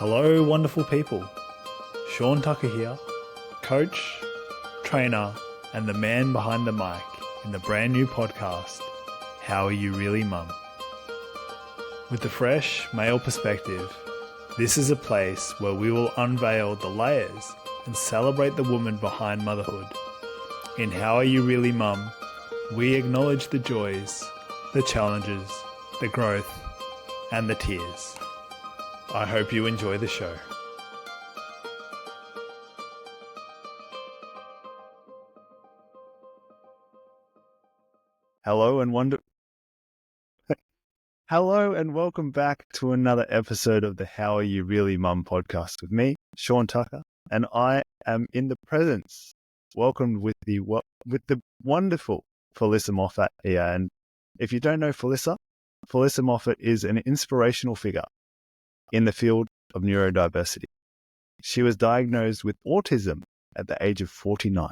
Hello, wonderful people. Shaun Tucker here, coach, trainer, and the man behind the mic in the brand new podcast, How Are You Really Mum? With the fresh male perspective, this is a place where we will unveil the layers and celebrate the woman behind motherhood. In How Are You Really Mum, we acknowledge the joys, the challenges, the growth, and the tears. I hope you enjoy the show. Hello and welcome back to another episode of the How Are You Really Mum podcast with me, Shaun Tucker, and I am in the presence, welcomed with the wonderful Felisa Moffat here. And if you don't know Felisa Moffat is an inspirational figure in the field of neurodiversity. She was diagnosed with autism at the age of 49.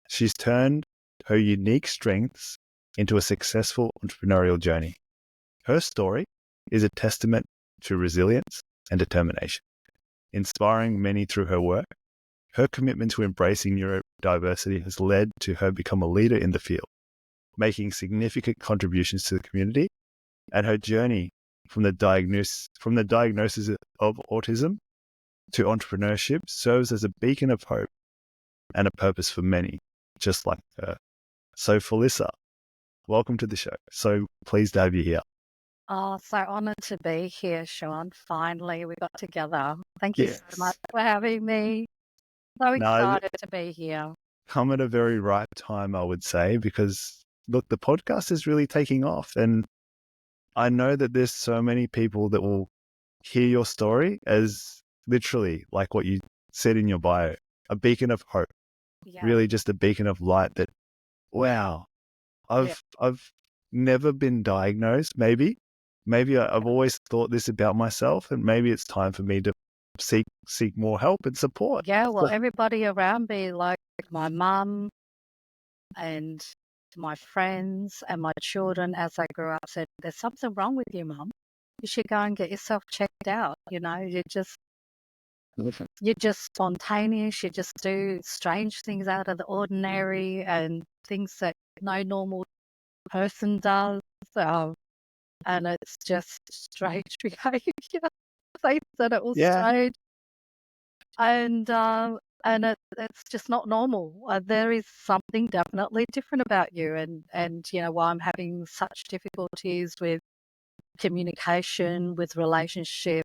She's turned her unique strengths into a successful entrepreneurial journey. Her story is a testament to resilience and determination, inspiring many through her work. Her commitment to embracing neurodiversity has led to her become a leader in the field, making significant contributions to the community, and her journey from the diagnosis of autism to entrepreneurship serves as a beacon of hope and a purpose for many, just like her. So Felisa, welcome to the show. So pleased to have you here. Oh, so honoured to be here, Shaun. Finally, we got together. Thank you so much for having me. So excited to be here. Come at a very ripe time, I would say, because look, the podcast is really taking off, and I know that there's so many people that will hear your story as literally, like what you said in your bio, a beacon of hope. Yeah. Really just a beacon of light that, wow, I've never been diagnosed. Maybe I've always thought this about myself, and maybe it's time for me to seek more help and support. Yeah, well, everybody around me, like my mum and my friends and my children as I grew up, said, there's something wrong with you, Mum. You should go and get yourself checked out. You know, you're just spontaneous. You just do strange things out of the ordinary and things that no normal person does. And it's just strange behavior. They said it was strange. And it's just not normal. There is something definitely different about you. And you know, why I'm having such difficulties with communication, with relationship,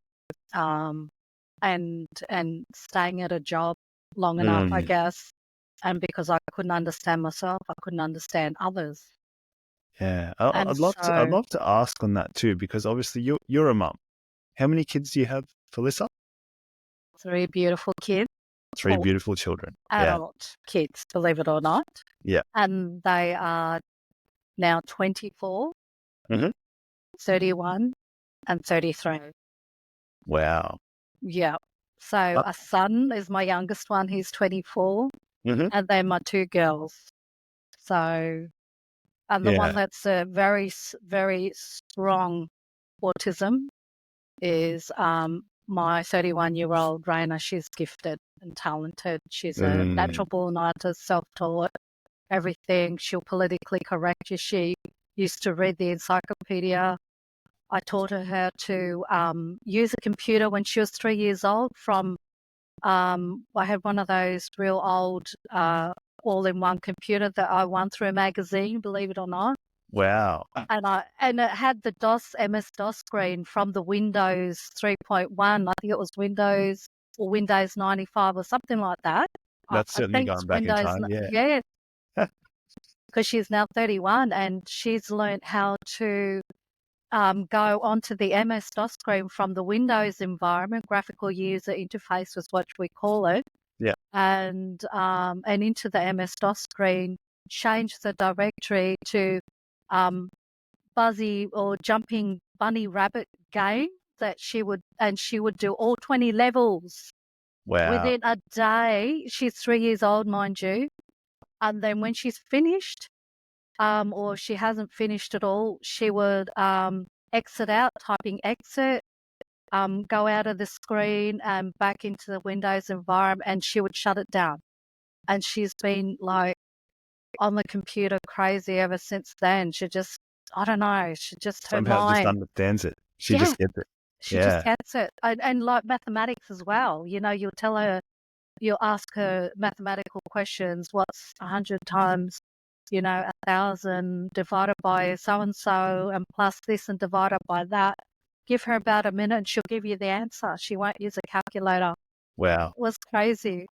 and staying at a job long enough, I guess. And because I couldn't understand myself, I couldn't understand others. Yeah, I'd love to ask on that too, because obviously you're a mum. How many kids do you have, Felisa? 3 beautiful kids. 3 beautiful children. Adult kids, believe it or not. Yeah. And they are now 24, 31, and 33. Wow. Yeah. So a son is my youngest one. He's 24. And then my 2 girls. So, and the one that's a very, very strong autism is my 31-year-old Raina. She's gifted and talented. She's a natural born artist, self-taught, everything. She'll politically correct you. She used to read the encyclopedia. I taught her how to use a computer when she was 3 years old from, I had one of those real old all-in-one computer that I won through a magazine, believe it or not. Wow. And it had the MS-DOS screen from the Windows 3.1. I think it was Windows 95 or something like that. That's certainly gone back in time, yeah. Because she's now 31 and she's learned how to go onto the MS-DOS screen from the Windows environment, graphical user interface was what we call it. Yeah. And into the MS-DOS screen, change the directory to Buzzy or Jumping Bunny Rabbit game that she would do all 20 levels. Wow. Within a day. She's 3 years old, mind you. And then when she's finished, or she hasn't finished at all, she would exit out, typing exit, go out of the screen and back into the Windows environment, and she would shut it down. And she's been like on the computer crazy ever since then. She just, I don't know, she just, her Somehow just mind. understands it. She Yeah, just gets it. she just Yeah. gets it. And like mathematics as well. You know, you'll ask her mathematical questions. What's 100 times, 1,000 divided by so-and-so and plus this and divided by that? Give her about a minute and she'll give you the answer. She won't use a calculator. Wow. It was crazy.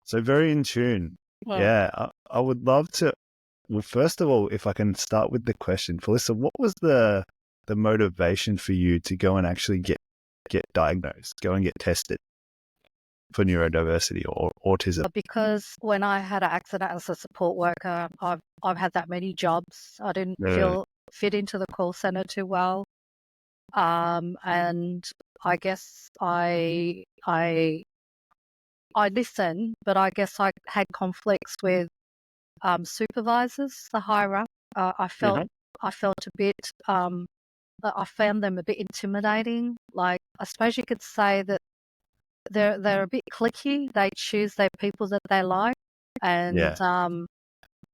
So very in tune. Well, Yeah. I would love to. Well, first of all, if I can start with the question, Felisa, what was the motivation for you to go and actually get diagnosed, go and get tested for neurodiversity or autism? because when I had an accident as a support worker, I've had that many jobs. I didn't fit into the call center too well. And I guess I listened, but I guess I had conflicts with supervisors, the higher up. I felt a bit. I found them a bit intimidating. Like, I suppose you could say that they're a bit cliquey. They choose their people that they like, and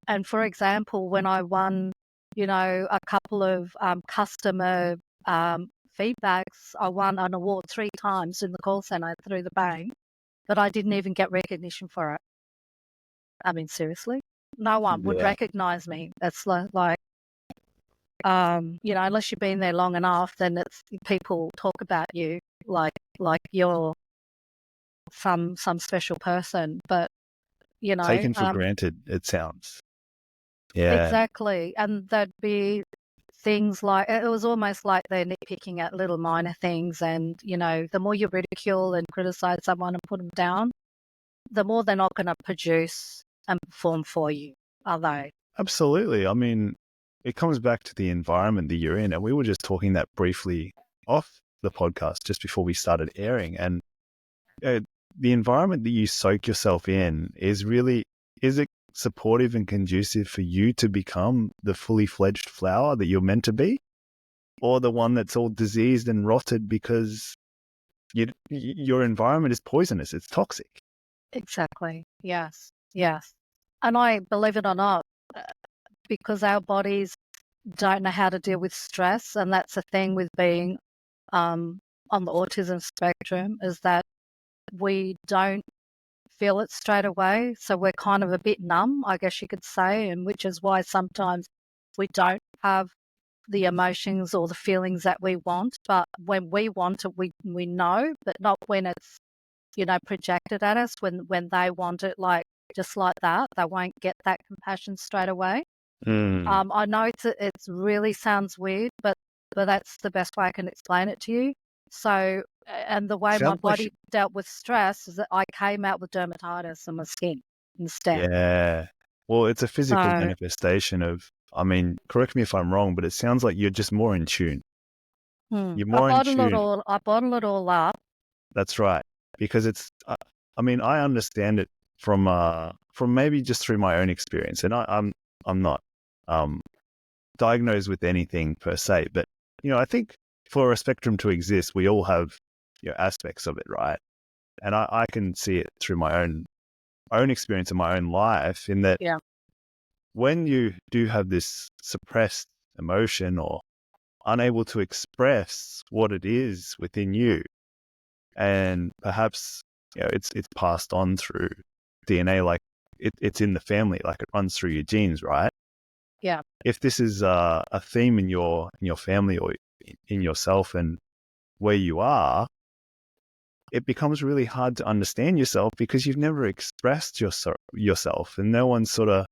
and for example, when I won, a couple of customer feedbacks, I won an award 3 times in the call center through the bank, but I didn't even get recognition for it. I mean, seriously, no one would recognize me. That's like, unless you've been there long enough, then it's people talk about you like you're some special person. But taken for granted, it sounds. Yeah, exactly. And there'd be things like, it was almost like they're nitpicking at little minor things. And the more you ridicule and criticize someone and put them down, the more they're not going to produce and perform for you, are they? Absolutely. I mean, it comes back to the environment that you're in. And we were just talking that briefly off the podcast just before we started airing. And the environment that you soak yourself in is it supportive and conducive for you to become the fully fledged flower that you're meant to be? Or the one that's all diseased and rotted because your environment is poisonous, it's toxic? Exactly. Yes. Yes. And I believe it or not, because our bodies don't know how to deal with stress, and that's the thing with being on the autism spectrum, is that we don't feel it straight away. So we're kind of a bit numb, I guess you could say, and which is why sometimes we don't have the emotions or the feelings that we want. But when we want it, we know, but not when it's, projected at us. When they want it, like just like that, they won't get that compassion straight away. I know it really sounds weird, but that's the best way I can explain it to you. So, and the way my body dealt with stress is that I came out with dermatitis on my skin instead. Yeah. Well, it's a physical manifestation of, I mean, correct me if I'm wrong, but it sounds like you're just more in tune. You're more in tune. I bottle it all up. That's right. Because it's, I mean, I understand it from maybe just through my own experience, and I'm not diagnosed with anything per se, but I think for a spectrum to exist, we all have aspects of it, right? And I can see it through my own experience in my own life, in that when you do have this suppressed emotion or unable to express what it is within you, and perhaps it's passed on through DNA, like it's in the family, like it runs through your genes, right? Yeah. If this is a theme in your family or in yourself and where you are, it becomes really hard to understand yourself because you've never expressed yourself, and no one sort of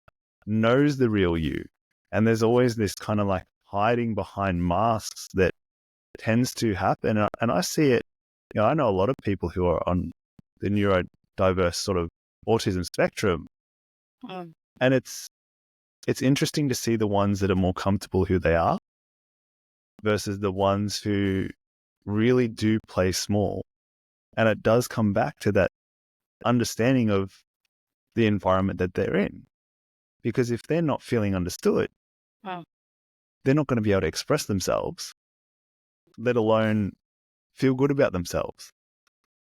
knows the real you. And there's always this kind of like hiding behind masks that tends to happen. And I see it, I know a lot of people who are on the neurodiverse sort of autism spectrum. And it's interesting to see the ones that are more comfortable who they are versus the ones who really do play small. And it does come back to that understanding of the environment that they're in. Because if they're not feeling understood, they're not going to be able to express themselves, let alone feel good about themselves.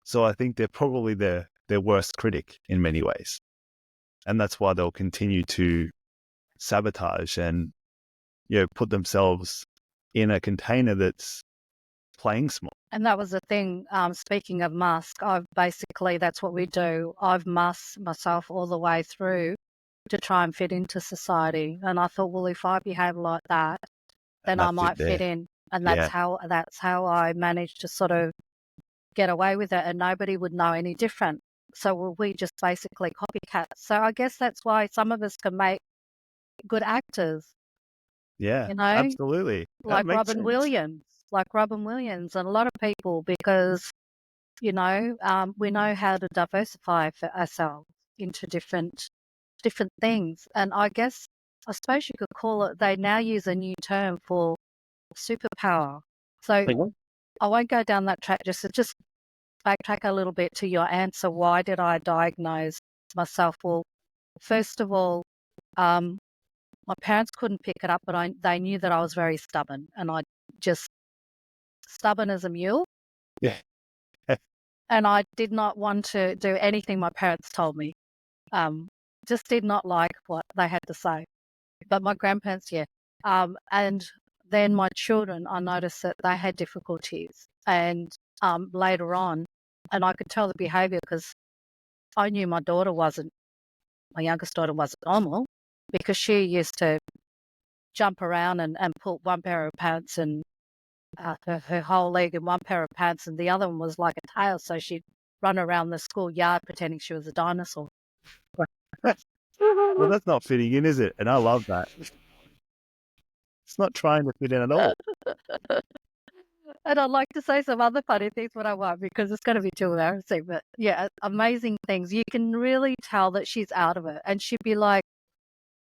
So I think they're probably their worst critic in many ways. And that's why they'll continue to sabotage and, put themselves in a container that's playing small. And that was the thing. Speaking of mask, that's what we do. I've masked myself all the way through to try and fit into society. And I thought, well, if I behave like that, then I might fit in. And that's how I managed to sort of get away with it, and nobody would know any different. So we just basically copycat. So I guess that's why some of us can make good actors. Yeah, absolutely. Like Robin Williams, and a lot of people, because, we know how to diversify for ourselves into different things. And I suppose you could call it, they now use a new term for superpower. So I won't go down that track, just backtrack a little bit to your answer. Why did I diagnose myself? Well, first of all, my parents couldn't pick it up, but they knew that I was very stubborn, and I just stubborn as a mule. Yeah. And I did not want to do anything my parents told me. Just did not like what they had to say. But my grandparents, yeah. And then my children, I noticed that they had difficulties. And later on, and I could tell the behaviour, because I knew my youngest daughter wasn't normal, because she used to jump around and put one pair of pants and her whole leg in one pair of pants, and the other one was like a tail, so she'd run around the schoolyard pretending she was a dinosaur. Well, that's not fitting in, is it? And I love that. It's not trying to fit in at all. And I'd like to say some other funny things, but I won't, because it's going to be too embarrassing. But yeah, amazing things. You can really tell that she's out of it. And she'd be like,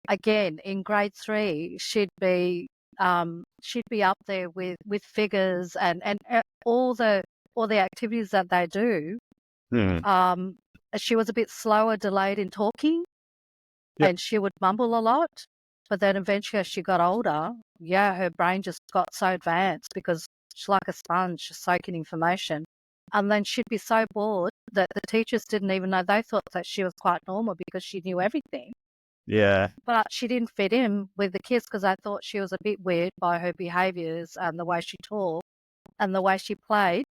again, in grade 3, she'd be up there with figures and all the activities that they do. She was a bit slower, delayed in talking, and she would mumble a lot. But then eventually, as she got older, her brain just got so advanced, because she's like a sponge, soaking information. And then she'd be so bored that the teachers didn't even know. They thought that she was quite normal because she knew everything. Yeah. But she didn't fit in with the kids, because I thought she was a bit weird by her behaviours and the way she talked and the way she played.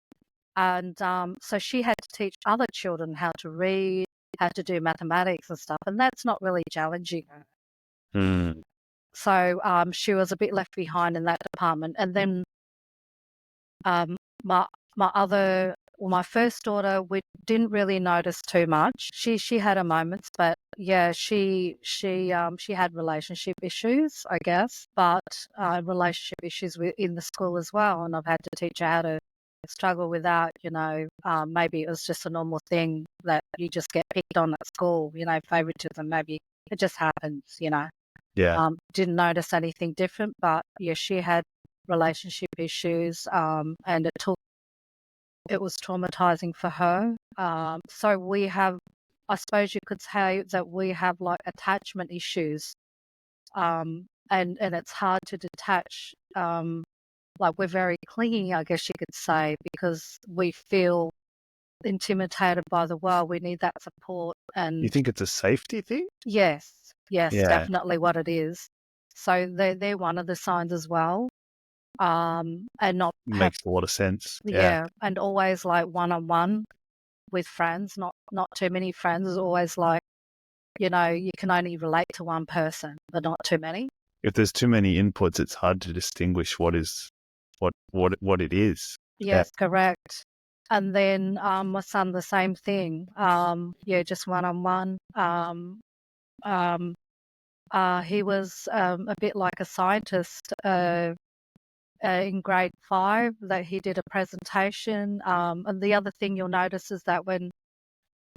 And so she had to teach other children how to read, how to do mathematics and stuff. And that's not really challenging her. So she was a bit left behind in that department. And then my first daughter, we didn't really notice too much. She had her moments, but yeah, she had relationship issues, I guess, but relationship issues in the school as well. And I've had to teach her how to struggle with that. Maybe it was just a normal thing that you just get picked on at school. Favoritism. Maybe it just happens. Yeah. Didn't notice anything different, but yeah, she had relationship issues, and it was traumatizing for her. So we have, I suppose you could say that we have like attachment issues, and it's hard to detach. Like we're very clingy, I guess you could say, because we feel intimidated by the world. We need that support. And you think it's a safety thing? Yes, definitely what it is. So they're one of the signs as well. And not makes a lot of sense. Yeah, and always like one-on-one with friends, not too many friends. Is always like, you can only relate to one person, but not too many. If there's too many inputs, it's hard to distinguish what it is. Yes, correct. And then my son, the same thing. Just one-on-one. He was a bit like a scientist. In grade 5, that he did a presentation. And the other thing you'll notice is that when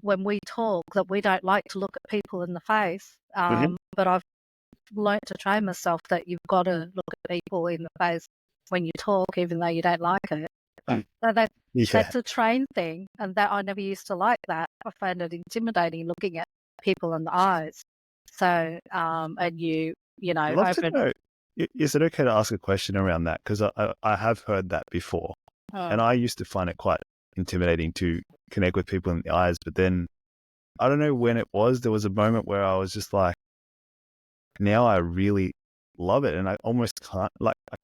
we talk, that we don't like to look at people in the face. But I've learnt to train myself that you've got to look at people in the face when you talk, even though you don't like it. So that's a trained thing, and that I never used to like that. I found it intimidating looking at people in the eyes. So, and I'd love to know, is it okay to ask a question around that? Because I have heard that before. And I used to find it quite intimidating to connect with people in the eyes. But then I don't know when it was, there was a moment where I was just like, now I really love it. And I almost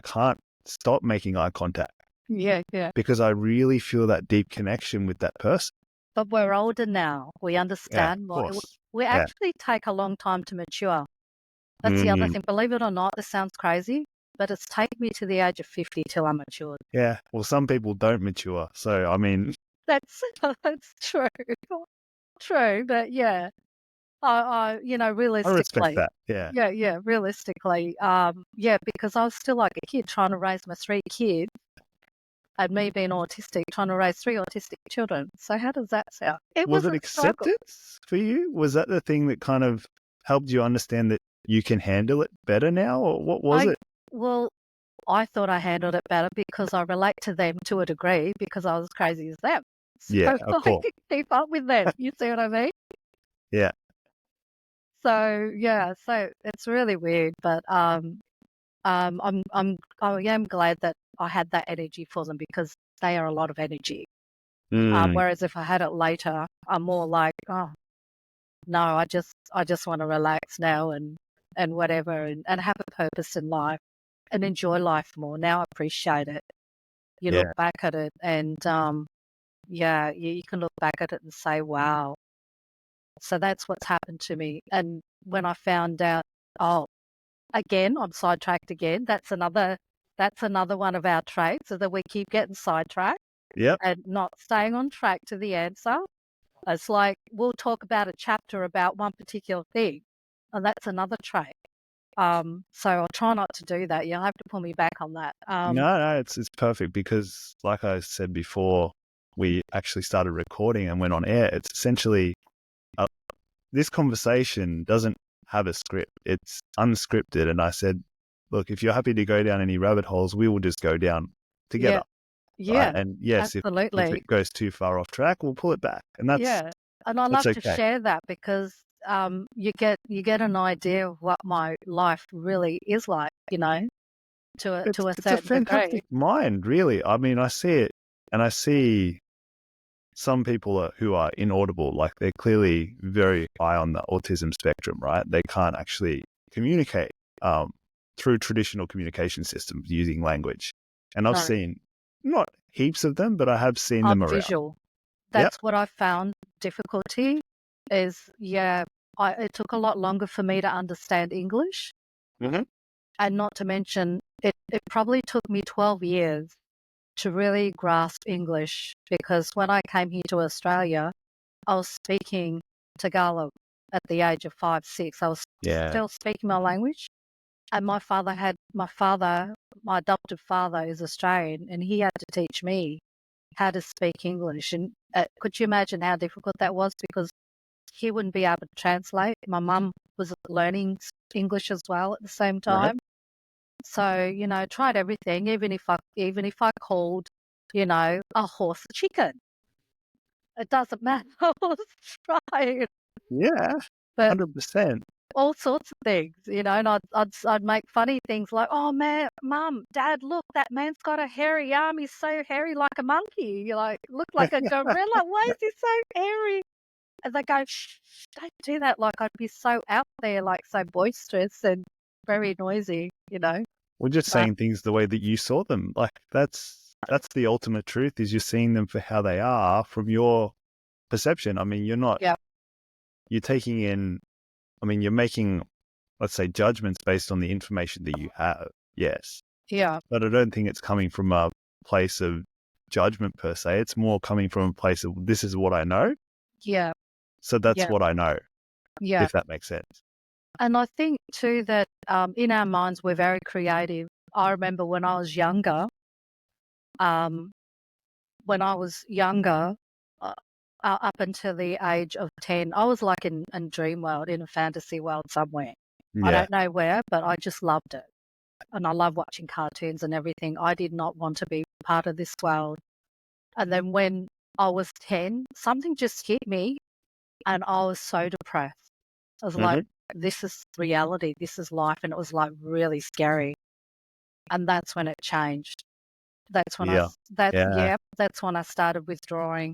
can't stop making eye contact. Yeah. Because I really feel that deep connection with that person. But we're older now. We understand Of more. course. We actually take a long time to mature. That's the other thing. Believe it or not, this sounds crazy, but it's taken me to the age of 50 till I matured. Yeah. Well, some people don't mature. So, I mean, that's true. True, but yeah. I realistically. I respect that. Yeah. Yeah, realistically. Because I was still like a kid trying to raise my 3 kids and me being autistic, trying to raise 3 autistic children. So how does that sound? It Was was it a struggle. acceptance for you? Was that the thing that kind of helped you understand that you can handle it better now? Or what was it? Well, I thought I handled it better because I relate to them to a degree because I was crazy as them. So Yeah, of I course. could keep up with them. You see what I mean? Yeah. So yeah, so it's really weird, but I am glad that I had that energy for them because they are a lot of energy. Whereas if I had it later, I'm more like, oh no, I just want to relax now and whatever and have a purpose in life and enjoy life more. Now I appreciate it. You Yeah. look back at it and you can look back at it and say, wow. So that's what's happened to me. And when I found out, oh, again, I'm sidetracked again. That's another one of our traits, is that we keep getting sidetracked Yep. and not staying on track to the answer. It's like we'll talk about a chapter about one particular thing, and that's another trait. So I'll try not to do that. You'll have to pull me back on that. No, it's perfect because, like I said before, we actually started recording and went on air. It's essentially this conversation doesn't have a script. It's unscripted. And I said, look, if you're happy to go down any rabbit holes, we will just go down together. Yeah. Right? And yes, if absolutely. it goes too far off track, we'll pull it back. And that's and I love okay. to share that because you get an idea of what my life really is like, to a It's a certain fantastic degree. mind, really. I mean, I see it, and I see some people who are inaudible, like they're clearly very high on the autism spectrum, right? They can't actually communicate through traditional communication systems using language. And I've seen not heaps of them, but I have seen them around. Visual. That's what I found difficulty is, it took a lot longer for me to understand English. And not to mention, it probably took me 12 years to really grasp English because when I came here to Australia, I was speaking Tagalog at the age of 5, 6. I was still speaking my language. And my adopted father is Australian, and he had to teach me how to speak English. And could you imagine how difficult that was? Because he wouldn't be able to translate. My mum was learning English as well at the same time. So, tried everything, even if I called, a horse a chicken. It doesn't matter. I was trying. Yeah, But 100%. all sorts of things, and I'd make funny things like, oh man, Mum, Dad, look, that man's got a hairy arm. He's so hairy like a monkey. You look like a gorilla. Why is he so hairy? And they go, shh, don't do that. Like I'd be so out there, like so boisterous and very noisy, We're just saying things the way that you saw them. Like that's the ultimate truth, is you're seeing them for how they are from your perception. I mean, you're taking in, you're making, let's say, judgments based on the information that you have. Yes. Yeah. But I don't think it's coming from a place of judgment per se. It's more coming from a place of, this is what I know. Yeah. So that's what I know. Yeah. If that makes sense. And I think too that in our minds, we're very creative. I remember when I was younger, up until the age of 10, I was like in dream world, in a fantasy world somewhere. Yeah. I don't know where, but I just loved it. And I love watching cartoons and everything. I did not want to be part of this world. And then when I was 10, something just hit me and I was so depressed. I was like, this is reality. This is life. And it was like really scary. And that's when it changed. That's when Yeah. Yeah. that's when I started withdrawing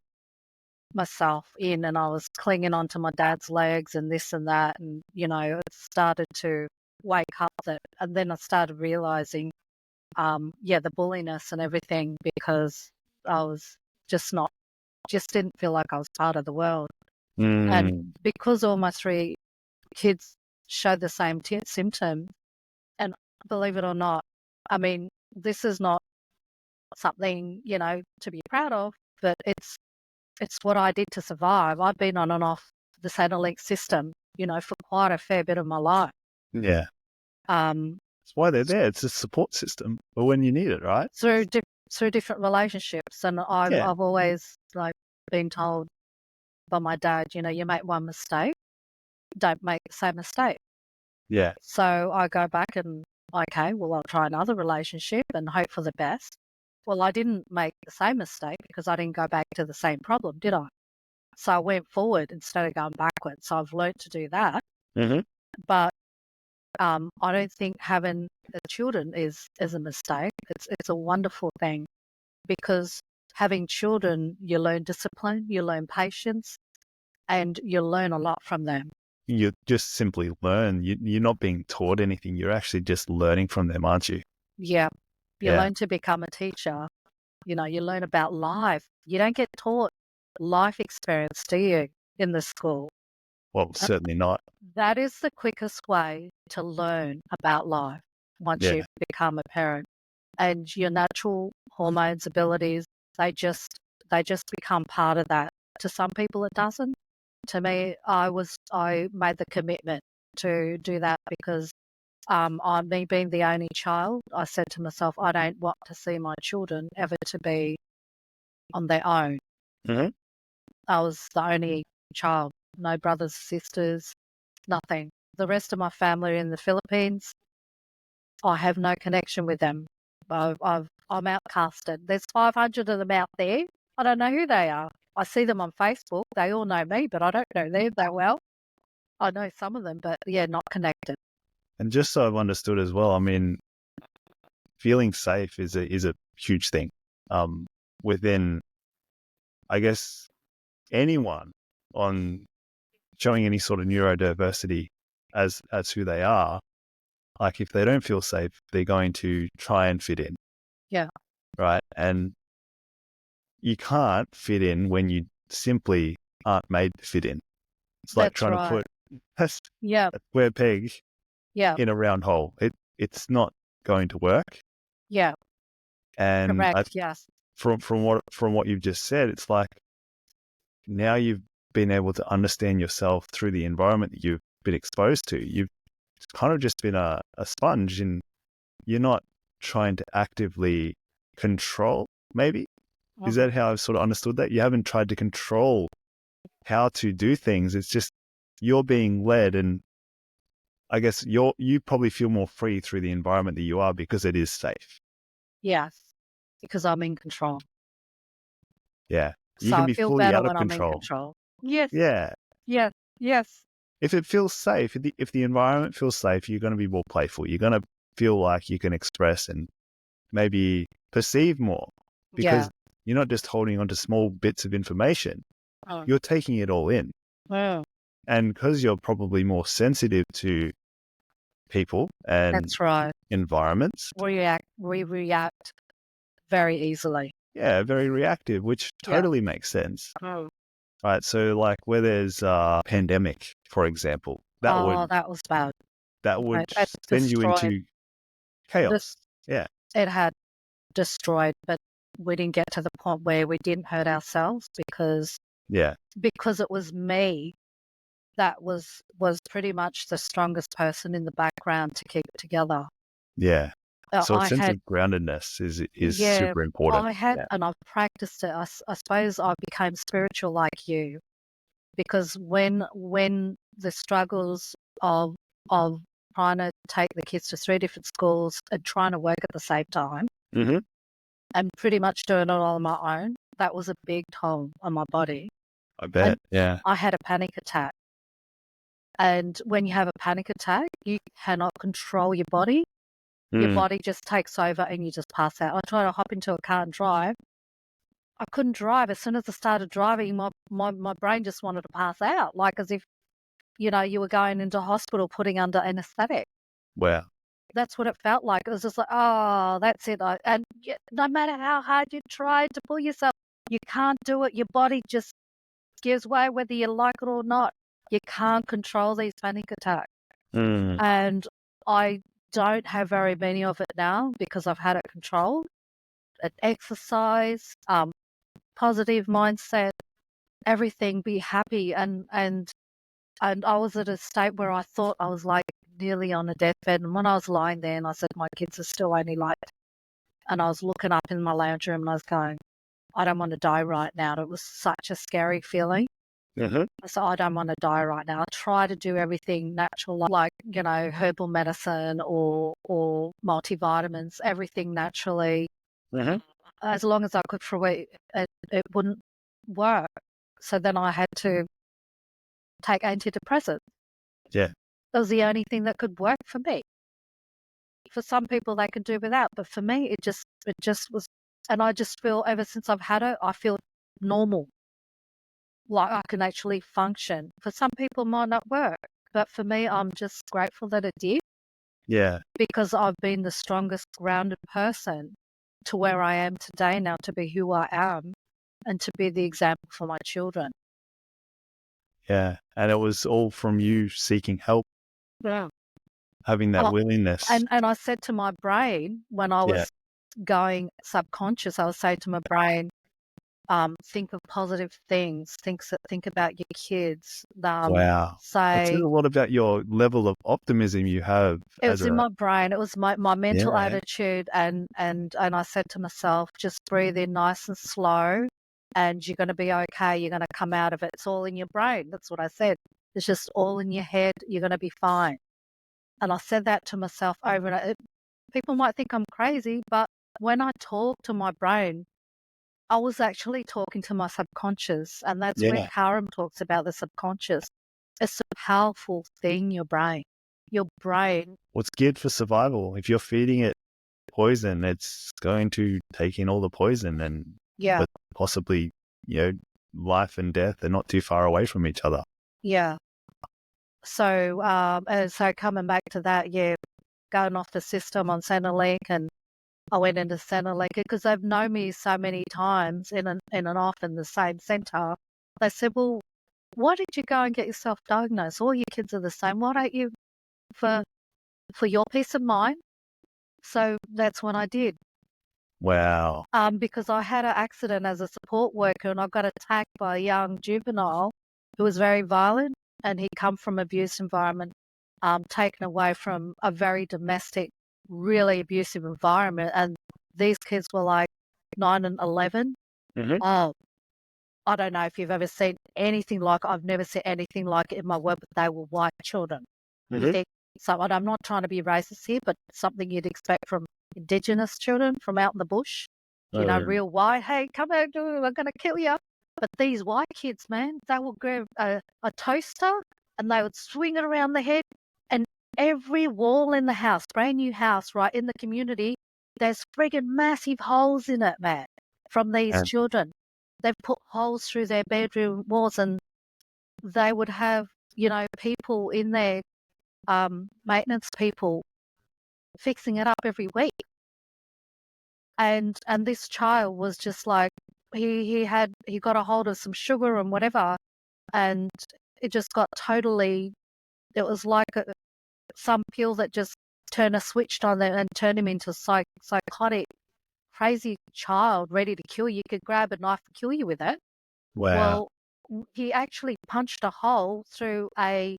myself in, and I was clinging onto my dad's legs and this and that, and it started to wake up and then I started realizing, the bulliness and everything, because I was just didn't feel like I was part of the world, and Mm. because all my three kids showed the same symptoms, and believe it or not, I mean, this is not something to be proud of, but it's what I did to survive. I've been on and off the Centrelink system, for quite a fair bit of my life. Yeah. Um, That's why they're there. It's a support system for when you need it, right? through different relationships, and Yeah. I've always been told by my dad, you make one mistake, don't make the same mistake. Yeah. So I go back and okay, well I'll try another relationship and hope for the best. Well, I didn't make the same mistake because I didn't go back to the same problem, did I? So I went forward instead of going backwards. So I've learned to do that. Mm-hmm. But I don't think having children is a mistake. It's a wonderful thing, because having children, you learn discipline, you learn patience, and you learn a lot from them. You just simply learn. You're not being taught anything. You're actually just learning from them, aren't you? Yeah. You Yeah. learn to become a teacher. You learn about life. You don't get taught life experience, do you, in the school? Well, Uh, certainly not. That is the quickest way to learn about life once Yeah. you become a parent. And your natural hormones, abilities, they just become part of that. To some people it doesn't. To me, I made the commitment to do that because I me being the only child, I said to myself, I don't want to see my children ever to be on their own. Mm-hmm. I was the only child, no brothers, sisters, nothing. The rest of my family are in the Philippines. I have no connection with them. I'm outcasted. There's 500 of them out there. I don't know who they are. I see them on Facebook. They all know me, but I don't know them that well. I know some of them, but yeah, not connected. And just so I've understood as well, I mean, feeling safe is a huge thing. Within, I guess, anyone on showing any sort of neurodiversity as who they are, like if they don't feel safe, they're going to try and fit in. Yeah. Right. And you can't fit in when you simply aren't made to fit in. It's like That's trying to right. put a Yeah. square peg Yeah. in a round hole. It's not going to work. Yeah. And Correct. Yes. from what you've just said, it's like now you've been able to understand yourself through the environment that you've been exposed to. You've kind of just been a sponge, and you're not trying to actively control, maybe. Is Mhm. that how I've sort of understood that? You haven't tried to control how to do things. It's just you're being led, and I guess you probably feel more free through the environment that you are because it is safe. Yes. Because I'm in control. Yeah. You So can I be feel fully better out of when I'm in control. control. Yes. Yeah. Yes. Yes. If it feels safe, if the environment feels safe, you're going to be more playful. You're going to feel like you can express and maybe perceive more, Yeah. because you're not just holding on to small bits of information. Oh. You're taking it all in. Oh, And because you're probably more sensitive to people and that's right. environments, We react very easily. yeah, very reactive, which Yeah. totally makes sense. Oh. Right. So like where there's a pandemic, for example, Oh, that was bad. that would Right. It send you destroyed into this. chaos. Yeah. It had destroyed, but we didn't get to the point where we didn't hurt ourselves Yeah. because it was me that was pretty much the strongest person in the background to keep it together. Yeah. So a I sense had, of groundedness is yeah, super important. I had, Yeah. and I've practiced it. I suppose I became spiritual like you, because when the struggles of trying to take the kids to three different schools and trying to work at the same time Mm-hmm. and pretty much doing it all on my own, that was a big toll on my body. I And bet. Yeah. I had a panic attack. And when you have a panic attack, you cannot control your body. Your body just takes over and you just pass out. I tried to hop into a car and drive. I couldn't drive. As soon as I started driving, my brain just wanted to pass out, like as if, you were going into hospital putting under anesthetic. Wow. That's what it felt like. It was just like, oh, that's it. And no matter how hard you try to pull yourself, you can't do it. Your body just gives way whether you like it or not. You can't control these panic attacks. And I don't have very many of it now because I've had it controlled. Exercise, positive mindset, everything, be happy. And I was at a state where I thought I was like nearly on a deathbed. And when I was lying there and I said, my kids are still only like, and I was looking up in my lounge room and I was going, I don't want to die right now. It was such a scary feeling. So I don't want to die right now. I try to do everything natural, like, herbal medicine or multivitamins, everything naturally. As long as I could for a week, it wouldn't work. So then I had to take antidepressants. Yeah. That was the only thing that could work for me. For some people, they could do without, but for me, it just was. And I just feel ever since I've had it, I feel normal. Like I can actually function. For some people, it might not work, but for me, I'm just grateful that it did. Yeah. Because I've been the strongest grounded person to where I am today now, to be who I am and to be the example for my children. Yeah. And it was all from you seeking help. Yeah. Having that willingness. And I said to my brain when I was going subconscious, I was saying to my brain, think of positive things, think about your kids. Wow. That says a lot about your level of optimism you have. It was in my brain. It was my mental attitude. And I said to myself, just breathe in nice and slow and you're going to be okay. You're going to come out of it. It's all in your brain. That's what I said. It's just all in your head. You're going to be fine. And I said that to myself over and over. People might think I'm crazy, but when I talk to my brain, I was actually talking to my subconscious. And that's where Karam talks about the subconscious. It's a powerful thing, your brain. Your brain. What's good for survival? If you're feeding it poison, it's going to take in all the poison and but possibly, life and death are not too far away from each other. Yeah. So, so coming back to that, going off the system on Centrelink, and I went into Centrelink because they've known me so many times in and off in the same centre. They said, well, why did you go and get yourself diagnosed? All your kids are the same. Why don't you, for your peace of mind? So that's what I did. Wow. Because I had an accident as a support worker and I got attacked by a young juvenile who was very violent, and he'd come from abused environment, taken away from a very domestic, really abusive environment. And these kids were like 9 and 11. I don't know if you've ever seen anything like, I've never seen anything like it in my work, but they were white children. You think, so I'm not trying to be racist here, but something you'd expect from Indigenous children from out in the bush, real white, hey, come out, I'm going to kill you. But these white kids, man, they would grab a toaster and they would swing it around the head, and every wall in the house, brand new house, right in the community, there's friggin' massive holes in it, man, from these children. They've put holes through their bedroom walls, and they would have, people in there, maintenance people, fixing it up every week. And this child was just like, he got a hold of some sugar and whatever, and it just got totally, it was like some pill that just turned a switch on there and turned him into a psychotic, crazy child ready to kill you. You could grab a knife and kill you with it. Wow. Well, he actually punched a hole through a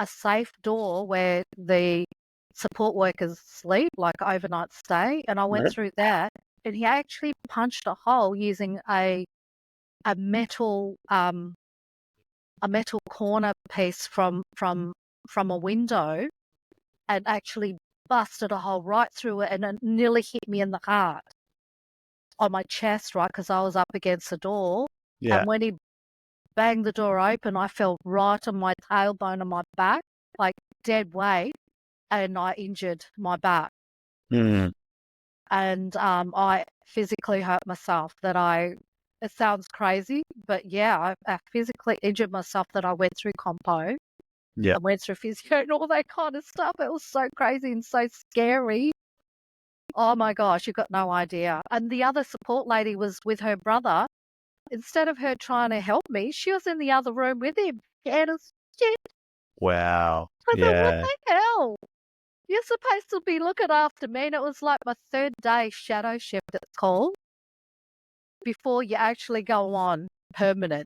safe door where the support workers sleep, like overnight stay, and I went through that, and he actually punched a hole using a metal corner piece from a window, and actually busted a hole right through it, and it nearly hit me in the heart, on my chest, right, because I was up against the door. And when he banged the door open, I felt right on my tailbone and my back, like dead weight, and I injured my back. Mm. And I physically hurt myself it sounds crazy, but yeah, I physically injured myself that I went through compo. Yeah. I went through physio and all that kind of stuff. It was so crazy and so scary. Oh my gosh, you've got no idea. And the other support lady was with her brother. Instead of her trying to help me, she was in the other room with him. Scared as shit. Wow. I thought, what Yeah. the hell? You're supposed to be looking after me. And it was like my third day shadow shift, it's called, before you actually go on permanent.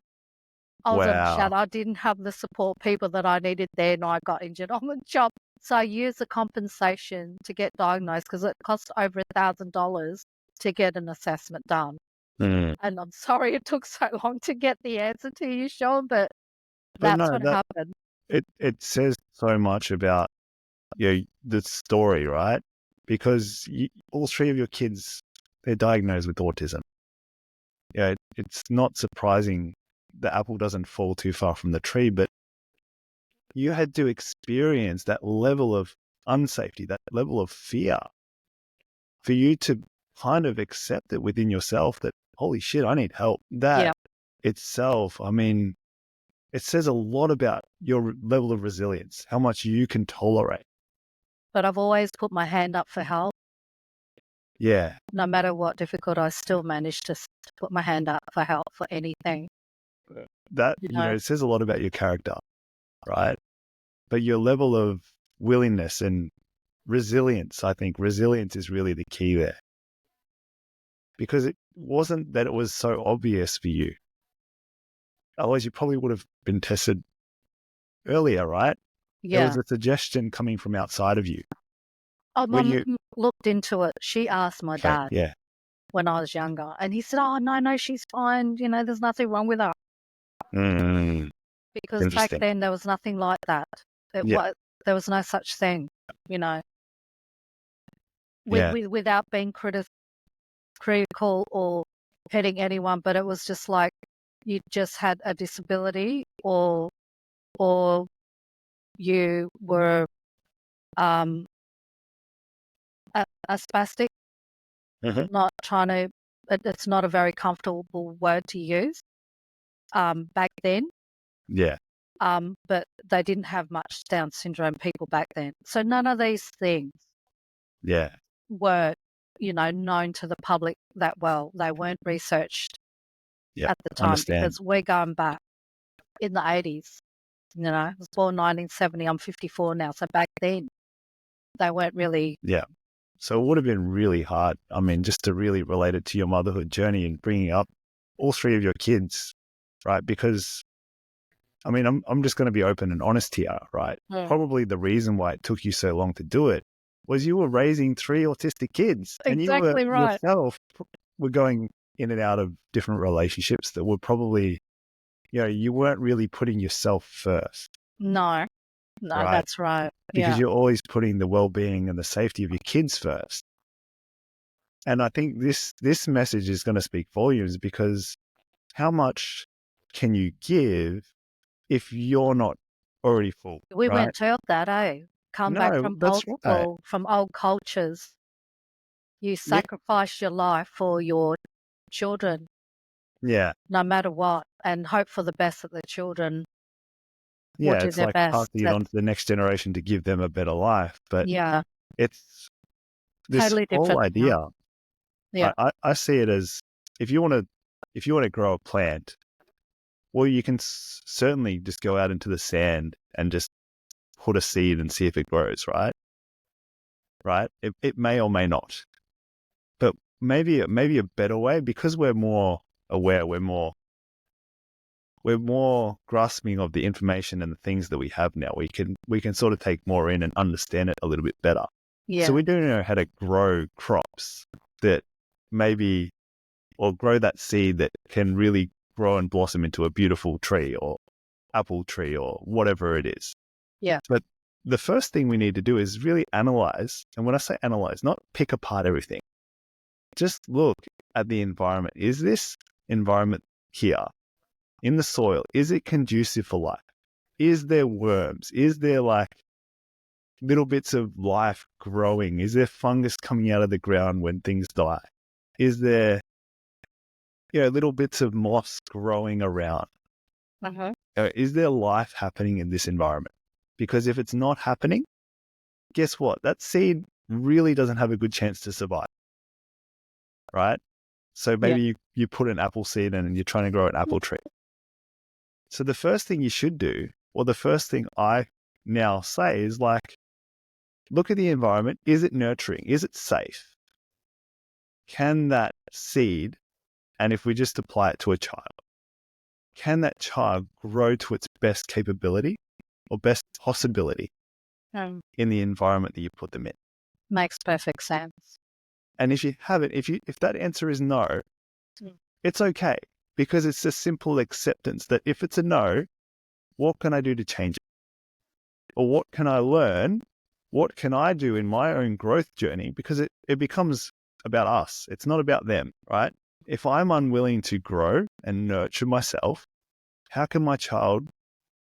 I was on Wow. shadow. I didn't have the support people that I needed there, and I got injured on the job. So I used the compensation to get diagnosed because it cost over $1,000 to get an assessment done. Mm. And I'm sorry it took so long to get the answer to you, Shaun, but But that's no, what happened. it says so much about the story, right? Because all three of your kids, they're diagnosed with autism. Yeah, it's not surprising the apple doesn't fall too far from the tree, but you had to experience that level of unsafety, that level of fear, for you to kind of accept it within yourself that, holy shit, I need help. That itself, I mean, it says a lot about your level of resilience, how much you can tolerate. But I've always put my hand up for help. Yeah. No matter what difficult, I still manage to put my hand up for help for anything. That, You know, it says a lot about your character, right? But your level of willingness and resilience, I think resilience is really the key there. Because it wasn't that it was so obvious for you. Otherwise, you probably would have been tested earlier, right? There yeah. was a suggestion coming from outside of you. Oh, my When you, mum looked into it. She asked my okay, dad yeah. when I was younger, and he said, "Oh, no, she's fine. You know, there's nothing wrong with her." Mm, Because back interesting. then there was nothing like that. Yeah. There was no such thing, you know, Yeah. without being critical or hitting anyone, but it was just like you just had a disability or you were um, a spastic. Mm-hmm. Not trying to. It's not a very comfortable word to use back then. Yeah. But they didn't have much Down syndrome people back then, so none of these things Yeah. were, known to the public that well. They weren't researched Yeah. at the time Understand. because we're going back in the 80s. I was born 1970. I'm 54 now. So back then, they weren't really. Yeah. So it would have been really hard. I mean, just to really relate it to your motherhood journey and bringing up all three of your kids, right? Because I mean, I'm just going to be open and honest here, right? Yeah. Probably the reason why it took you so long to do it was you were raising three autistic kids, and you were Exactly right. yourself were going in and out of different relationships that were probably, you weren't really putting yourself first, No, right? that's right. Because Yeah. you're always putting the well-being and the safety of your kids first. And I think this message is going to speak volumes, because how much can you give if you're not already full, We right? weren't taught that, eh? Come back No, from that's old right. school, from old cultures. You Yeah, sacrifice your life for your children, yeah, no matter what, and hope for the best that the children will yeah. do It's their like best. passing it on That's, to the next generation to give them a better life. But yeah, it's this totally whole different now. idea. Yeah. I see it as, if you want to grow a plant, well, you can certainly just go out into the sand and just put a seed and see if it grows, right? Right? It may or may not. But maybe a better way, because we're more aware, we're more grasping of the information and the things that we have now. We can sort of take more in and understand it a little bit better. So Yeah. we do know how to grow crops that maybe, or grow that seed that can really grow and blossom into a beautiful tree or apple tree or whatever it is. Yeah. But the first thing we need to do is really analyze. And when I say analyze, not pick apart everything. Just look at the environment. Is this environment here in the soil, is it conducive for life? Is there worms? Is there little bits of life growing? Is there fungus coming out of the ground when things die? Is there, little bits of moss growing around? Uh-huh. Is there life happening in this environment? Because if it's not happening, guess what? That seed really doesn't have a good chance to survive, right? So maybe you put an apple seed in and you're trying to grow an apple tree. So the first thing you should do, or the first thing I now say is like, look at the environment. Is it nurturing? Is it safe? Can that seed, and if we just apply it to a child, can that child grow to its best capability or best possibility in the environment that you put them in? Makes perfect sense. And if you haven't, if that answer is no, it's okay, because it's a simple acceptance that if it's a no, what can I do to change it? Or what can I learn? What can I do in my own growth journey? Because it becomes about us. It's not about them, right? If I'm unwilling to grow and nurture myself, how can my child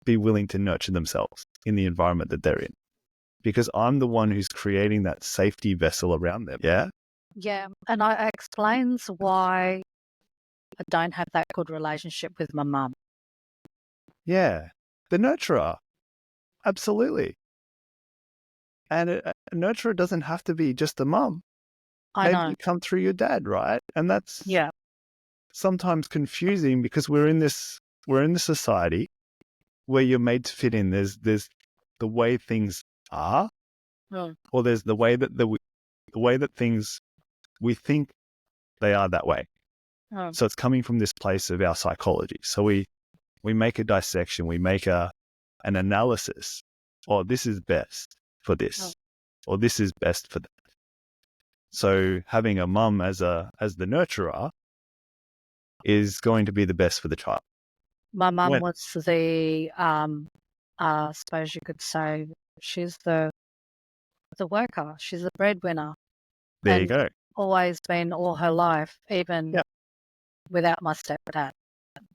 be willing to nurture themselves in the environment that they're in? Because I'm the one who's creating that safety vessel around them. Yeah. Yeah. And it explains why I don't have that good relationship with my mum. Yeah. The nurturer. Absolutely. And a nurturer doesn't have to be just a mum. I Maybe know. you come through your dad, right? And that's sometimes confusing, because we're in this society where you're made to fit in. There's the way things are, or there's the way that the way that things, we think they are that way. So it's coming from this place of our psychology. So we make a dissection, we make an analysis. Oh, this is best for this, or this is best for that. So having a mum as the nurturer is going to be the best for the child. My mum was the, I suppose you could say, she's the worker. She's the breadwinner. There you go. Always been all her life, even without my stepdad.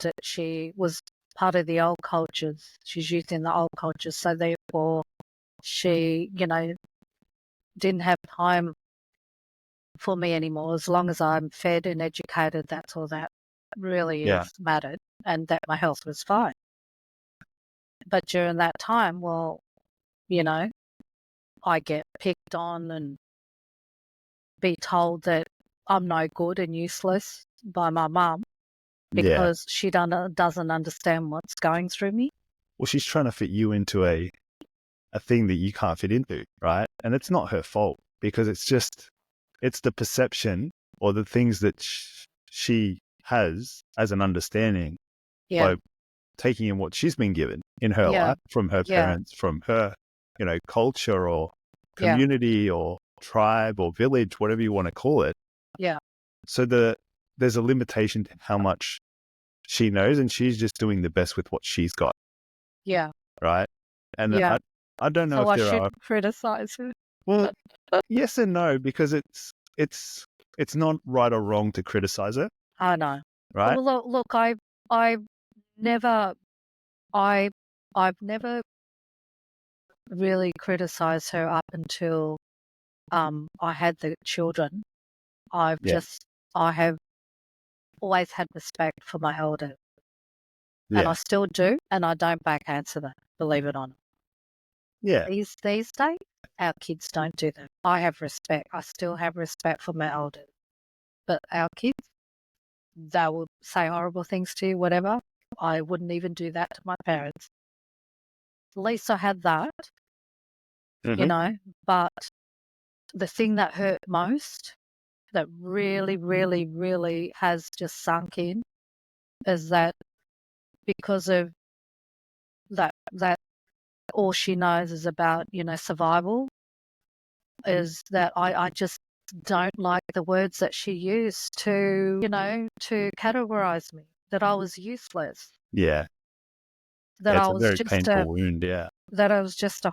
That she was part of the old cultures. She's used in the old cultures. So therefore, she, didn't have time for me anymore. As long as I'm fed and educated, that's all that really is mattered, and that my health was fine. But during that time, well, I get picked on and be told that I'm no good and useless by my mum because she doesn't understand what's going through me. Well, she's trying to fit you into a thing that you can't fit into, right? And it's not her fault, because it's the perception or the things that she has as an understanding by taking in what she's been given in her life from her parents, from her, culture or community or tribe or village, whatever you want to call it. Yeah. So there's a limitation to how much she knows, and she's just doing the best with what she's got. Yeah. Right. And I don't know if there are. Criticize her. Well, yes and no, because it's not right or wrong to criticize her. I know. Right. Well, look, I've never really criticized her up until I had the children. I have always had respect for my elders. And I still do, and I don't back answer that, believe it or not. Yeah. These days, our kids don't do that. I have respect. I still have respect for my elders. But our kids, they will say horrible things to you, whatever. I wouldn't even do that to my parents. At least I had that, but the thing that hurt most, that really, really, really has just sunk in, is that because of that all she knows is about, survival, is that I just don't like the words that she used to, to categorize me, that I was useless. Yeah. That I it's was a very just painful wound. Yeah. That I was just a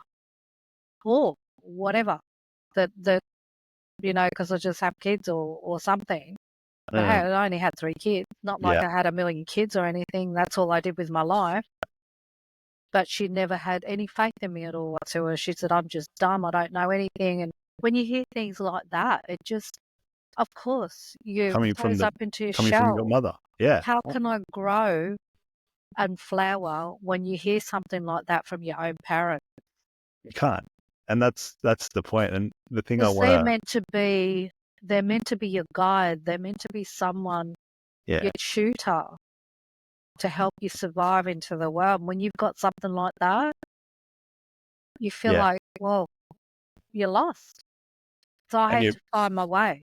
whore, whatever. That because I just have kids or something. But hey, I only had 3 kids. Not like I had a million kids or anything. That's all I did with my life. but she never had any faith in me at all whatsoever. She said, I'm just dumb. I don't know anything. And when you hear things like that, it just, of course, you close up into your coming from your shell. mother. Yeah. How can I grow and flower when you hear something like that from your own parent? You can't. And that's the point. And the thing I Because want they're meant to be your guide. They're meant to be someone, your tutor, to help you survive into the world. When you've got something like that, you feel like, well, you're lost. So I had to find my way.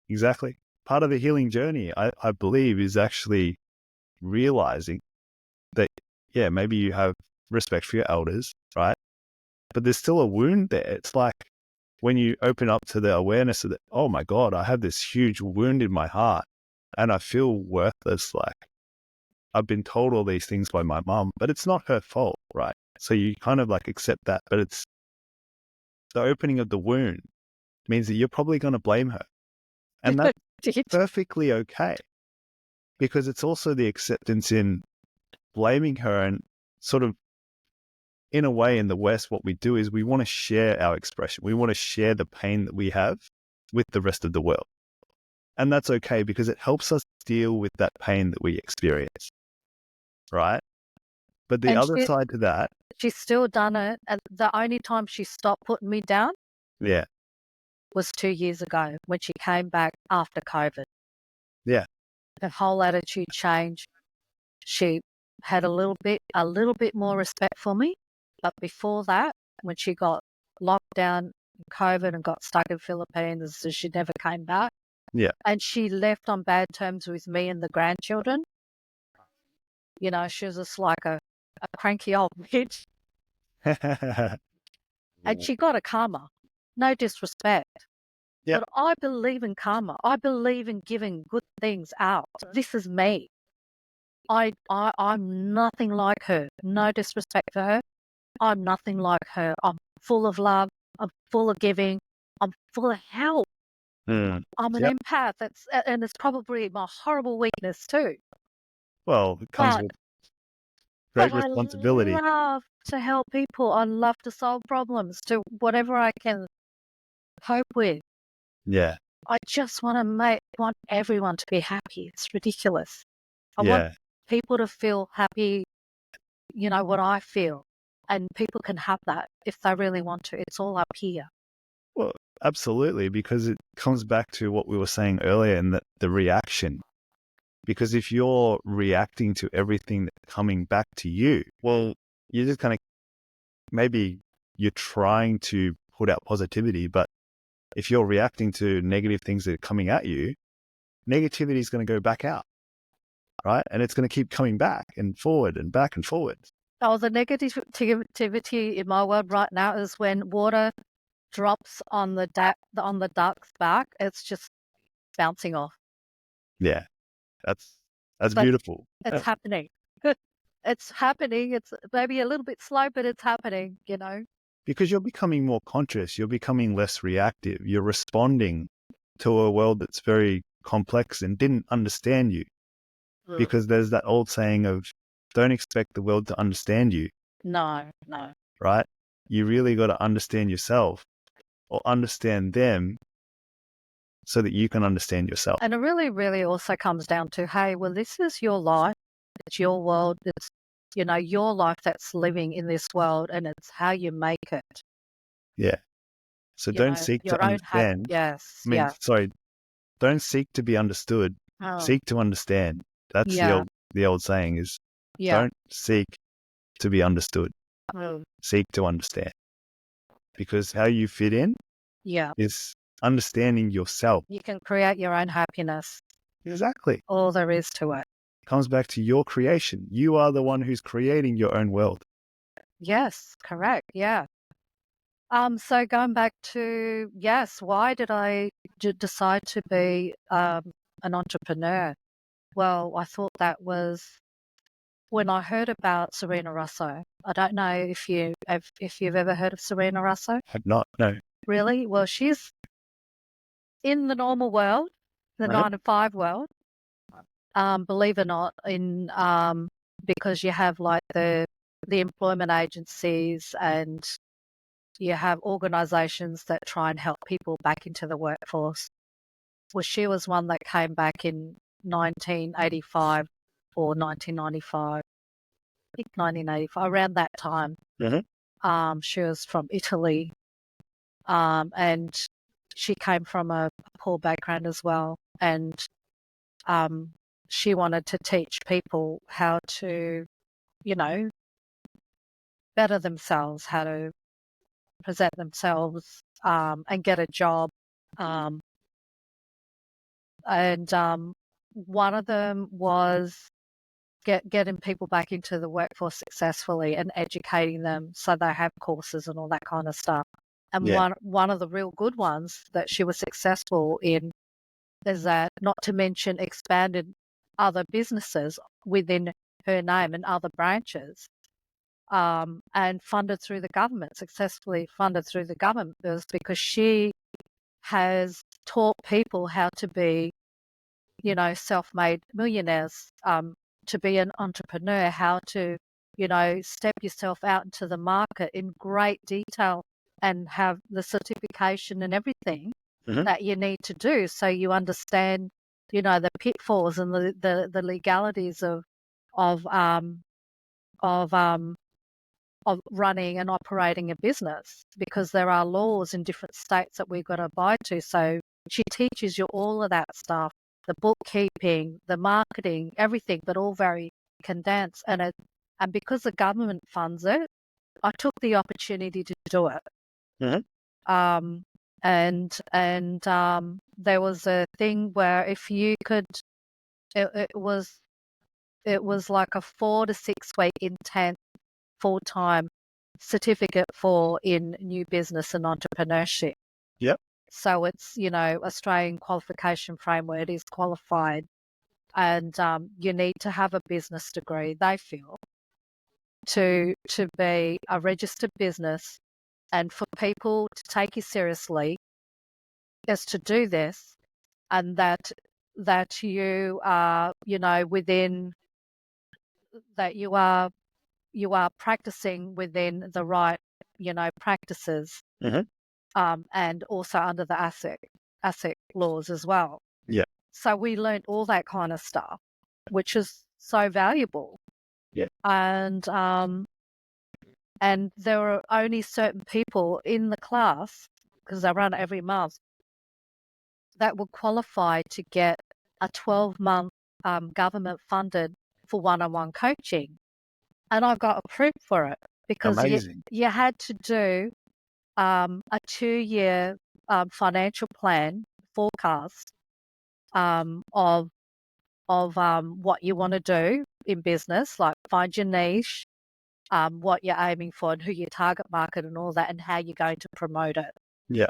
Exactly. Part of the healing journey, I believe, is actually realizing that, maybe you have respect for your elders, right? But there's still a wound there. It's like when you open up to the awareness of that, oh my God, I have this huge wound in my heart and I feel worthless. Like, I've been told all these things by my mom, but it's not her fault, right? So you kind of like accept that, but it's the opening of the wound means that you're probably going to blame her. And that's perfectly okay, because it's also the acceptance in blaming her. And sort of, in a way, in the West, what we do is we want to share our expression. We want to share the pain that we have with the rest of the world. And that's okay, because it helps us deal with that pain that we experience, right? But the other side to that, she's still done it. And the only time she stopped putting me down was 2 years ago when she came back after COVID. Yeah. Her whole attitude changed. She had a little bit more respect for me. But before that, when she got locked down in COVID and got stuck in Philippines, so she never came back. Yeah. And she left on bad terms with me and the grandchildren. You know, she was just like a cranky old bitch. And she got a karma. No disrespect. Yep. But I believe in karma. I believe in giving good things out. This is me. I'm nothing like her. No disrespect for her. I'm nothing like her. I'm full of love. I'm full of giving. I'm full of help. I'm an empath. And it's probably my horrible weakness too. Well, it comes with great responsibility. I love to help people. I love to solve problems, to whatever I can cope with. Yeah. I just want everyone to be happy. It's ridiculous. I want people to feel happy, you know, what I feel. And people can have that if they really want to. It's all up here. Well, absolutely, because it comes back to what we were saying earlier, and the reaction. Because if you're reacting to everything that's coming back to you, well, you're just kind of, maybe you're trying to put out positivity, but if you're reacting to negative things that are coming at you, negativity is going to go back out, right? And it's going to keep coming back and forward and back and forward. Oh, the negativity in my world right now is when water drops on the duck's back. It's just bouncing off. Yeah, that's beautiful. It's happening. It's happening. It's maybe a little bit slow, but it's happening, you know. Because you're becoming more conscious, you're becoming less reactive, you're responding to a world that's very complex and didn't understand you. Because there's that old saying of, don't expect the world to understand you. No. Right? You really got to understand yourself, or understand them, so that you can understand yourself. And it really, really also comes down to, hey, well, this is your life. It's your world. It's, you know, your life that's living in this world, and it's how you make it. Yeah. So don't seek to understand. Don't seek to be understood. Seek to understand. That's the old saying is, don't seek to be understood. Seek to understand. Because how you fit in is understanding yourself. You can create your own happiness. Exactly. All there is to it. Comes back to your creation. You are the one who's creating your own world. Yes, correct. Yeah. So going back to, why did I decide to be an entrepreneur? Well, I thought that was when I heard about Serena Russo. I don't know if you've ever heard of Serena Russo. Have not, no. Really? Well, she's in the normal world, the 9 to 5 world. Believe it or not, because you have like the the employment agencies, and you have organisations that try and help people back into the workforce. Well, she was one that came back in 1985 or 1995. I think 1985, around that time. She was from Italy, and she came from a poor background as well. And she wanted to teach people how to, better themselves, how to present themselves, and get a job. And one of them was getting people back into the workforce successfully and educating them so they have courses and all that kind of stuff. And one of the real good ones that she was successful in is that, not to mention expanded other businesses within her name and other branches, and funded through the government, successfully funded through the government, was because she has taught people how to be, self-made millionaires, to be an entrepreneur, how to, step yourself out into the market in great detail and have the certification and everything that you need to do, so you understand, the pitfalls and the legalities of running and operating a business, because there are laws in different states that we've got to abide to. So she teaches you all of that stuff, the bookkeeping, the marketing, everything, but all very condensed. And because the government funds it, I took the opportunity to do it. And there was a thing where if you could, it was like a 4 to 6 week intense full-time certificate in new business and entrepreneurship. Yep. So it's, Australian qualification framework, it is qualified, and you need to have a business degree, they feel, to be a registered business, and for people to take you seriously is to do this, and that you are, within, that you are practicing within the right, practices, and also under the ASIC laws as well. Yeah. So we learned all that kind of stuff, which is so valuable. Yeah. And there were only certain people in the class, because they run it every month, that would qualify to get a 12-month government funded for one-on-one coaching. And I got approved for it because you had to do a 2-year financial plan forecast of what you want to do in business, like find your niche, what you're aiming for and who your target market and all that, and how you're going to promote it. Yeah.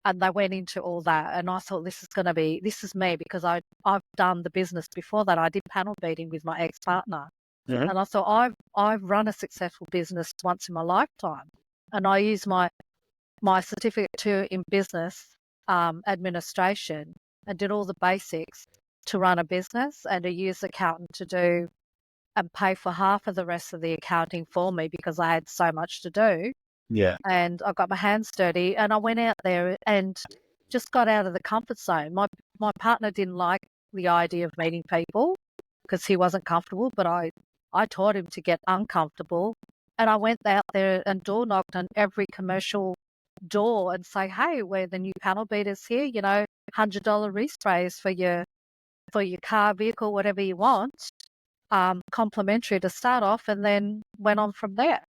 And they went into all that, and I thought, this is me, because I've done the business before that. I did panel beating with my ex-partner. And I thought, I've run a successful business once in my lifetime, and I use my certificate in business administration, and did all the basics to run a business, and a used accountant to do and pay for half of the rest of the accounting for me, because I had so much to do. Yeah. And I got my hands dirty, and I went out there and just got out of the comfort zone. My partner didn't like the idea of meeting people because he wasn't comfortable, but I taught him to get uncomfortable. And I went out there and door knocked on every commercial door and say, hey, we're the new panel beaters here, $100 resprays for your car, vehicle, whatever you want, complimentary to start off, and then went on from there.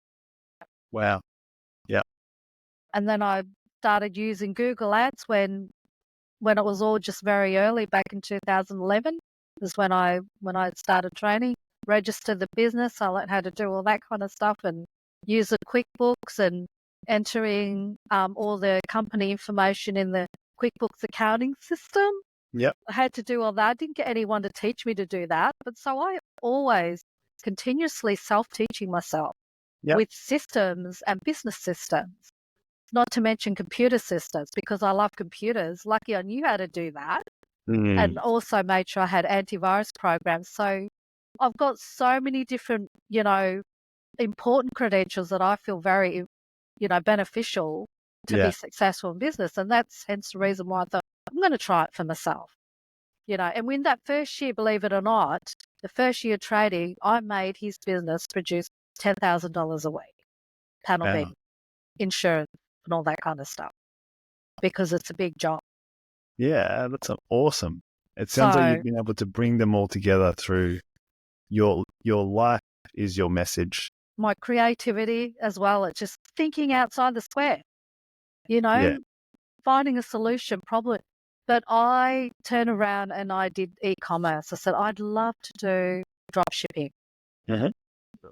Wow. Yeah. And then I started using Google Ads when it was all just very early, back in 2011 is when I started training, registered the business. I learned how to do all that kind of stuff, and use the QuickBooks and entering all the company information in the QuickBooks accounting system. Yep. I had to do all that. I didn't get anyone to teach me to do that. But so I always continuously self-teaching myself with systems and business systems, not to mention computer systems, because I love computers. Lucky I knew how to do that. And also made sure I had antivirus programs. So I've got so many different, important credentials that I feel very, beneficial to be successful in business. And that's hence the reason why I thought I'm going to try it for myself. And when that first year, believe it or not, the first year trading, I made his business produce $10,000 a week, panel beating, insurance, and all that kind of stuff, because it's a big job. Yeah, that's awesome. It sounds like you've been able to bring them all together through your life is your message. My creativity as well. It's just thinking outside the square, finding a solution problem. But I turned around and I did e-commerce. I said, I'd love to do drop shipping. Mm-hmm.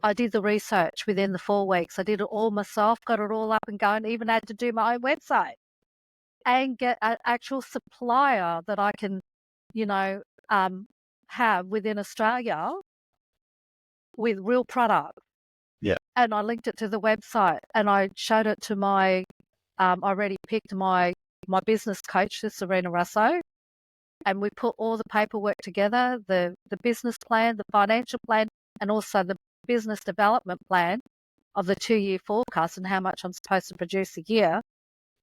I did the research within the 4 weeks. I did it all myself, got it all up and going, even had to do my own website and get an actual supplier that I can, have within Australia with real product. Yeah. And I linked it to the website and I showed it to I already picked my business coach, Serena Russo, and we put all the paperwork together, the business plan, the financial plan, and also the business development plan of the 2-year forecast and how much I'm supposed to produce a year,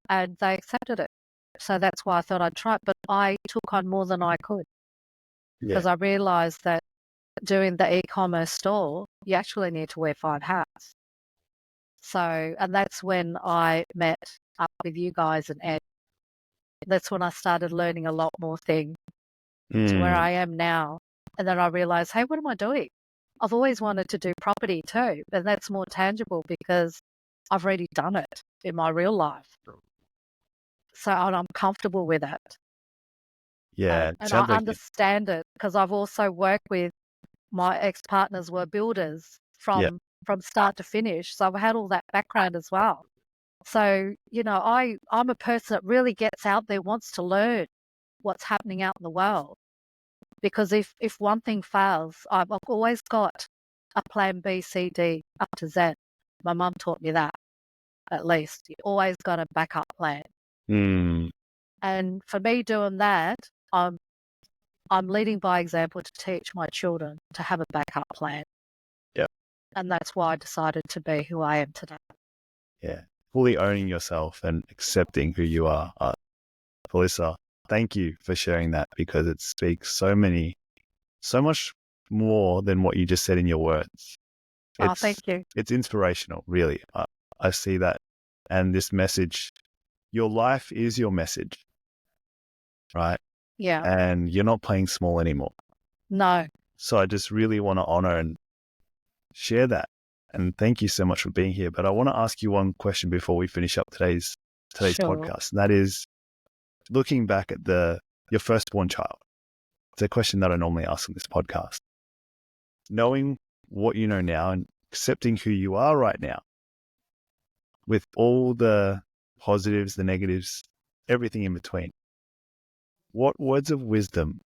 and they accepted it. So that's why I thought I'd try it, but I took on more than I could because I realised that doing the e-commerce store, you actually need to wear 5 hats. So, and that's when I met up with you guys and Ed. That's when I started learning a lot more things to where I am now. And then I realized, hey, what am I doing? I've always wanted to do property too, but that's more tangible because I've already done it in my real life. So and I'm comfortable with it. Yeah. And I understand it because I've also worked with my ex-partners were builders from start to finish. So I've had all that background as well. So, I'm a person that really gets out there, wants to learn what's happening out in the world. Because if one thing fails, I've always got a plan B, C, D, up to Z. My mum taught me that, at least. You always got a backup plan. And for me doing that, I'm leading by example to teach my children to have a backup plan. Yeah. And that's why I decided to be who I am today. Yeah. Fully owning yourself and accepting who you are. Felisa, thank you for sharing that because it speaks so much more than what you just said in your words. Thank you. It's inspirational, really. I see that. And this message, your life is your message, right? Yeah. And you're not playing small anymore. No. So I just really want to honor and share that. And thank you so much for being here. But I want to ask you one question before we finish up today's podcast. And that is, looking back at your firstborn child. It's a question that I normally ask on this podcast. Knowing what you know now and accepting who you are right now, with all the positives, the negatives, everything in between, what words of wisdom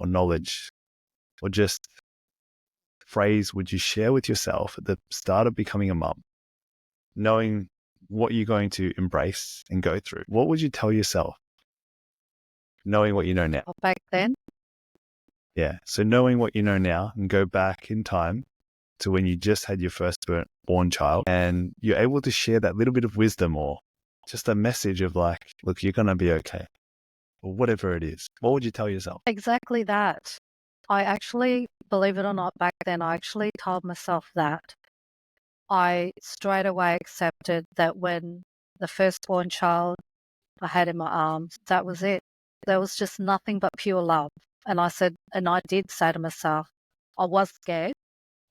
or knowledge or just phrase would you share with yourself at the start of becoming a mum, knowing what you're going to embrace and go through? What would you tell yourself, knowing what you know now? Back then? Yeah. So knowing what you know now and go back in time to when you just had your firstborn child and you're able to share that little bit of wisdom or just a message of like, look, you're going to be okay, or whatever it is. What would you tell yourself? Exactly that. I actually, believe it or not, back then, I actually told myself that. I straight away accepted that when the firstborn child I had in my arms, that was it. There was just nothing but pure love. And I did say to myself, I was scared,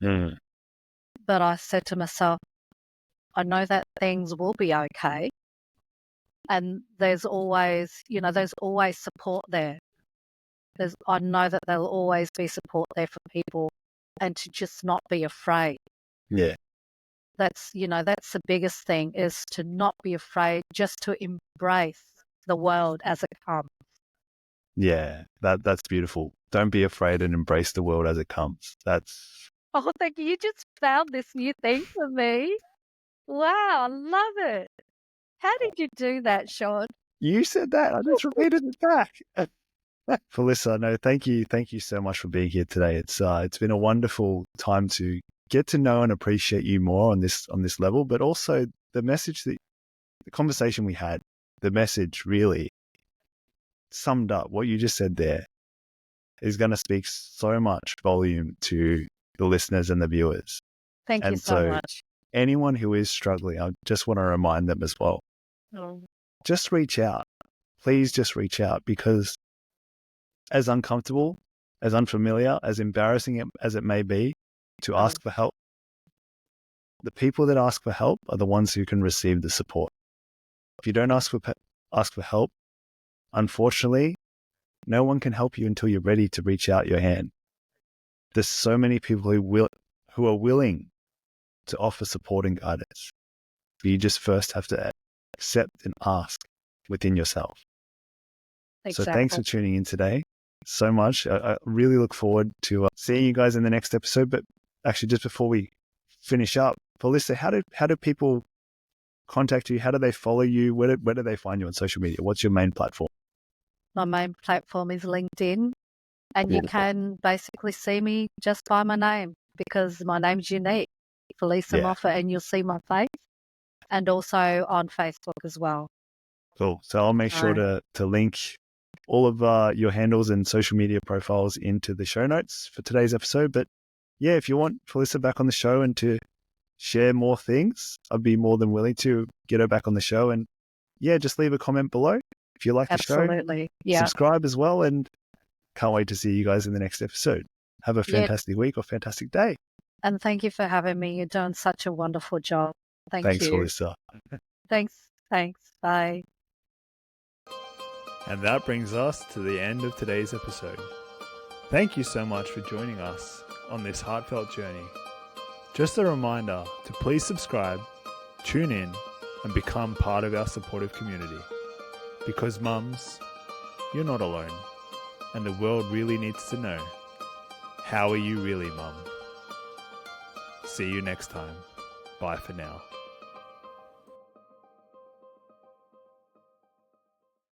but I said to myself, I know that things will be okay. And there's always support there. I know that there'll always be support there for people and to just not be afraid. Yeah. That's the biggest thing, is to not be afraid, just to embrace the world as it comes. Yeah, that's beautiful. Don't be afraid and embrace the world as it comes. Oh, thank you. You just found this new thing for me. Wow, I love it. How did you do that, Shaun? You said that. I just repeated it back. Felisa, no, thank you so much for being here today. It's been a wonderful time to get to know and appreciate you more on this level, but also the message that the conversation we had, the message really summed up what you just said there is going to speak so much volume to the listeners and the viewers. Thank you so much. Anyone who is struggling, I just want to remind them as well. Just reach out. Please just reach out, because as uncomfortable, as unfamiliar, as embarrassing as it may be to ask for help, the people that ask for help are the ones who can receive the support. If you don't ask for help, unfortunately, no one can help you until you're ready to reach out your hand. There's so many people who are willing to offer support and guidance. But you just first have to accept and ask within yourself. Exactly. So thanks for tuning in today so much. I really look forward to seeing you guys in the next episode. But actually, just before we finish up, Felisa, how do people contact you? How do they follow you? Where do they find you on social media? What's your main platform? My main platform is LinkedIn, and you can basically see me just by my name, because my name's unique, Felisa Moffat, and you'll see my face, and also on Facebook as well. Cool. So I'll make sure to link all of your handles and social media profiles into the show notes for today's episode. But yeah, if you want Felisa back on the show and to share more things, I'd be more than willing to get her back on the show. And yeah, just leave a comment below if you like the show. Absolutely. Yeah. Subscribe as well, and can't wait to see you guys in the next episode. Have a fantastic week or fantastic day. And thank you for having me. You're doing such a wonderful job. Thanks, Felisa. Thanks. Bye. And that brings us to the end of today's episode. Thank you so much for joining us on this heartfelt journey. Just a reminder to please subscribe, tune in, and become part of our supportive community. Because mums, you're not alone, and the world really needs to know, how are you really, mum? See you next time. Bye for now.